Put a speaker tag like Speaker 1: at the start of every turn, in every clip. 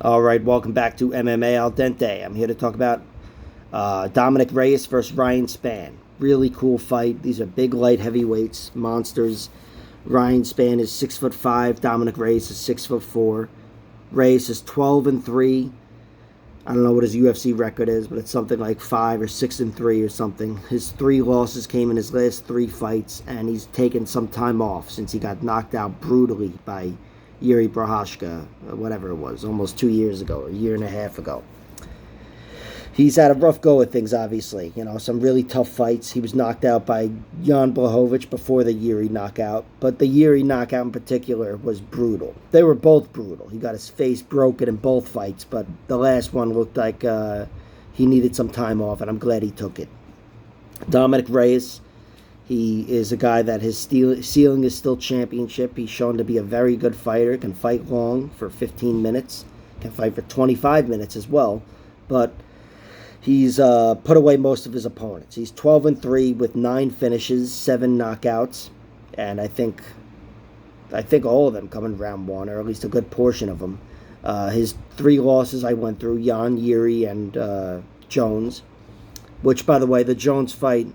Speaker 1: All right, welcome back to MMA Al Dente. I'm here to talk about Dominick Reyes versus Ryan Spann. Really cool fight. These are big light heavyweights, monsters. Ryan Spann is 6'5". Dominick Reyes is 6'4". Reyes is 12-3. I don't know what his UFC record is, but it's something like 5 or 6-3 or something. His 3 losses came in his last 3 fights, and he's taken some time off since he got knocked out brutally by Yuri Prohashka, whatever it was, almost 2 years ago, a year and a half ago. He's had a rough go at things, obviously. Some really tough fights. He was knocked out by Jan Blachowicz before the Yuri knockout, but the Yuri knockout in particular was brutal. They were both brutal. He got his face broken in both fights, but the last one looked like he needed some time off, and I'm glad he took it. Dominick Reyes, he is a guy that his ceiling is still championship. He's shown to be a very good fighter, can fight long for 15 minutes, can fight for 25 minutes as well, but he's put away most of his opponents. He's 12-3 with 9 finishes, 7 knockouts, and I think all of them come in round 1, or at least a good portion of them. His 3 losses I went through: Jan, Yuri, and Jones. Which, by the way, the Jones fight,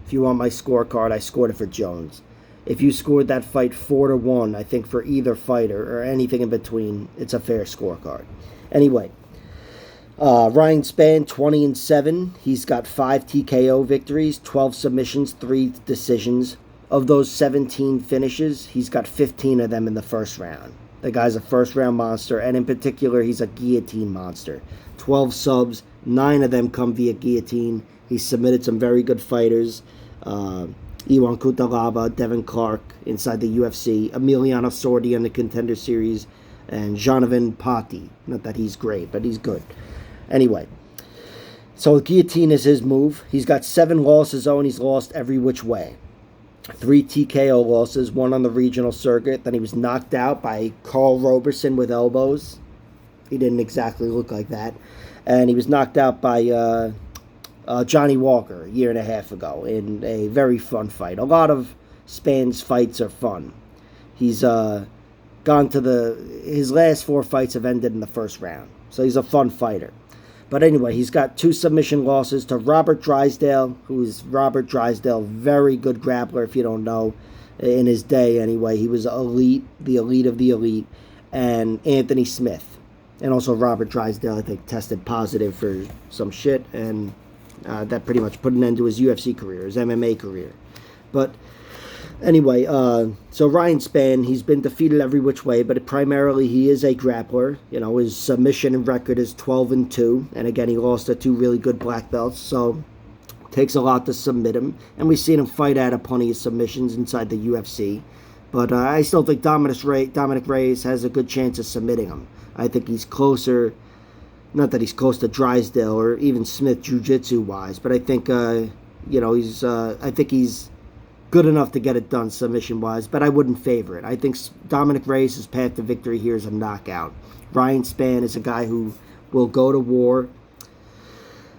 Speaker 1: if you want my scorecard, I scored it for Jones. If you scored that fight 4-1, I think for either fighter or anything in between, it's a fair scorecard. Anyway, Ryan Spann, 20-7. He's got 5 TKO victories, 12 submissions, 3 decisions. Of those 17 finishes, he's got 15 of them in the first round. The guy's a first-round monster, and in particular, he's a guillotine monster. 12 subs, 9 of them come via guillotine. He's submitted some very good fighters. Iwan Kutalaba, Devin Clark inside the UFC, Emiliano Sordi on the Contender Series, and Jonathan Patti. Not that he's great, but he's good. Anyway, so guillotine is his move. He's got 7 losses, though, and he's lost every which way. 3 TKO losses, 1 on the regional circuit. Then he was knocked out by Carl Roberson with elbows. He didn't exactly look like that. And he was knocked out by Johnny Walker a year and a half ago in a very fun fight. A lot of Spann's fights are fun. He's gone to his last 4 fights have ended in the first round. So he's a fun fighter. But anyway, he's got 2 submission losses to Robert Drysdale, Robert Drysdale, very good grappler, if you don't know, in his day anyway. He was elite, the elite of the elite, and Anthony Smith. And also Robert Drysdale, I think, tested positive for some shit, and that pretty much put an end to his UFC career, his MMA career. But anyway, so Ryan Spann, he's been defeated every which way, but primarily he is a grappler. His submission record is 12-2, and again, he lost to 2 really good black belts, so it takes a lot to submit him. And we've seen him fight out of plenty of submissions inside the UFC. But I still think Dominick Reyes has a good chance of submitting him. I think he's closer, not that he's close to Drysdale or even Smith jiu-jitsu wise, but I think I think he's good enough to get it done submission-wise, but I wouldn't favor it. I think Dominick Reyes' path to victory here is a knockout. Ryan Spann is a guy who will go to war,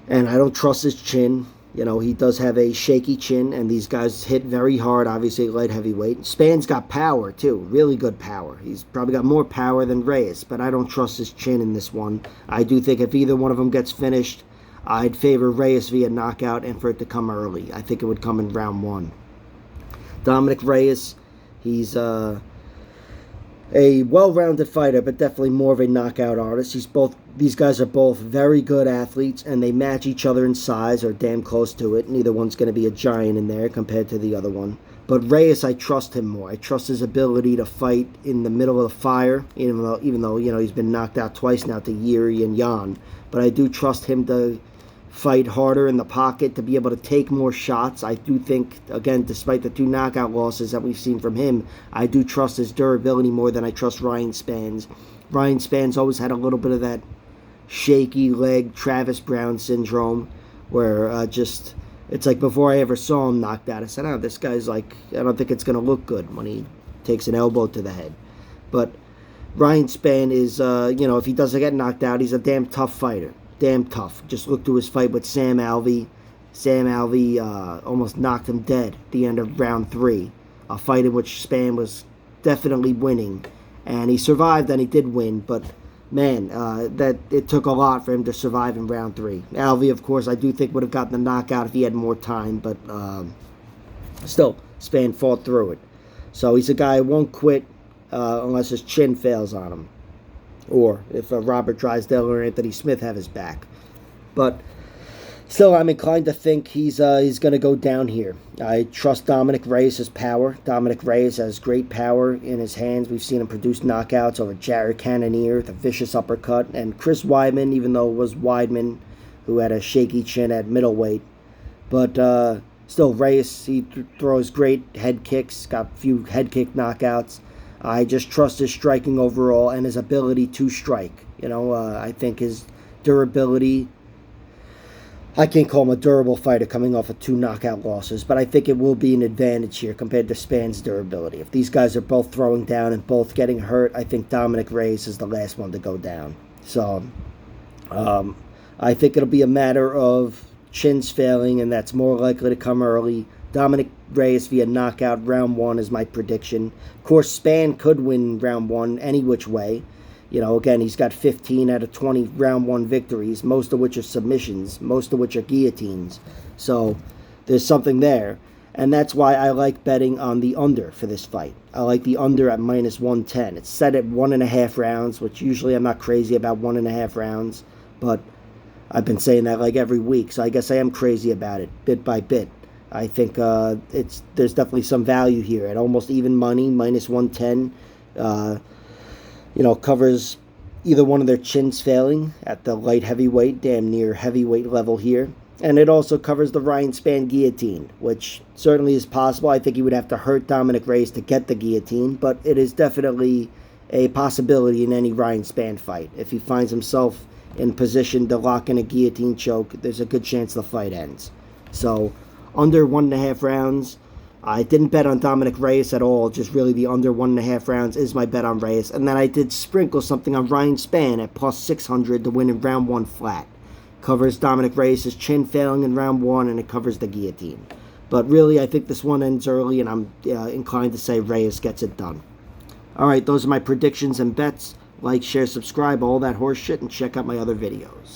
Speaker 1: and I don't trust his chin. He does have a shaky chin, and these guys hit very hard, obviously, light heavyweight. Spann's got power, too, really good power. He's probably got more power than Reyes, but I don't trust his chin in this one. I do think if either one of them gets finished, I'd favor Reyes via knockout and for it to come early. I think it would come in round 1. Dominick Reyes, he's a well-rounded fighter, but definitely more of a knockout artist. These guys are both very good athletes, and they match each other in size, or damn close to it. Neither one's going to be a giant in there compared to the other one. But Reyes, I trust him more. I trust his ability to fight in the middle of the fire, even though he's been knocked out twice now to Yuri and Jan. But I do trust him to fight harder in the pocket, to be able to take more shots. I do think, again, despite the 2 knockout losses that we've seen from him, I do trust his durability more than I trust Ryan Spann's. Ryan Spann's always had a little bit of that shaky leg Travis Brown syndrome, where it's like before I ever saw him knocked out, I said, oh, this guy's like, I don't think it's going to look good when he takes an elbow to the head. But Ryan Spann is, if he doesn't get knocked out, he's a damn tough fighter. Damn tough. Just look to his fight with Sam Alvey. Sam Alvey almost knocked him dead at the end of round 3. A fight in which Spann was definitely winning. And he survived and he did win, but man, that it took a lot for him to survive in round 3. Alvey, of course, I do think would have gotten the knockout if he had more time, but still, Spann fought through it. So he's a guy who won't quit unless his chin fails on him, or if Robert Drysdale or Anthony Smith have his back. But still, I'm inclined to think he's going to go down here. I trust Dominick Reyes' power. Dominick Reyes has great power in his hands. We've seen him produce knockouts over Jared Cannonier, the vicious uppercut, and Chris Weidman, even though it was Weidman who had a shaky chin at middleweight. But still, Reyes, he throws great head kicks, got a few head kick knockouts. I just trust his striking overall and his ability to strike. I think his durability, I can't call him a durable fighter coming off of 2 knockout losses, but I think it will be an advantage here compared to Spann's durability. If these guys are both throwing down and both getting hurt, I think Dominick Reyes is the last one to go down. So I think it'll be a matter of chins failing, and that's more likely to come early. Dominick Reyes via knockout round 1 is my prediction. Of course, Spann could win round 1 any which way. Again, he's got 15 out of 20 round 1 victories, most of which are submissions, most of which are guillotines. So there's something there. And that's why I like betting on the under for this fight. I like the under at minus 110. It's set at 1.5 rounds, which usually I'm not crazy about 1.5 rounds. But I've been saying that like every week, so I guess I am crazy about it, bit by bit. I think there's definitely some value here at almost even money, minus 110. Covers either one of their chins failing at the light heavyweight, damn near heavyweight level here. And it also covers the Ryan Spann guillotine, which certainly is possible. I think he would have to hurt Dominick Reyes to get the guillotine, but it is definitely a possibility in any Ryan Spann fight. If he finds himself in position to lock in a guillotine choke, there's a good chance the fight ends. So, under 1.5 rounds. I didn't bet on Dominick Reyes at all, just really the under 1.5 rounds is my bet on Reyes. And then I did sprinkle something on Ryan Spann at plus 600 to win in round 1 flat. Covers Dominick Reyes' chin failing in round 1, and it covers the guillotine. But really, I think this one ends early, and I'm inclined to say Reyes gets it done. Alright, those are my predictions and bets. Like, share, subscribe, all that horse shit, and check out my other videos.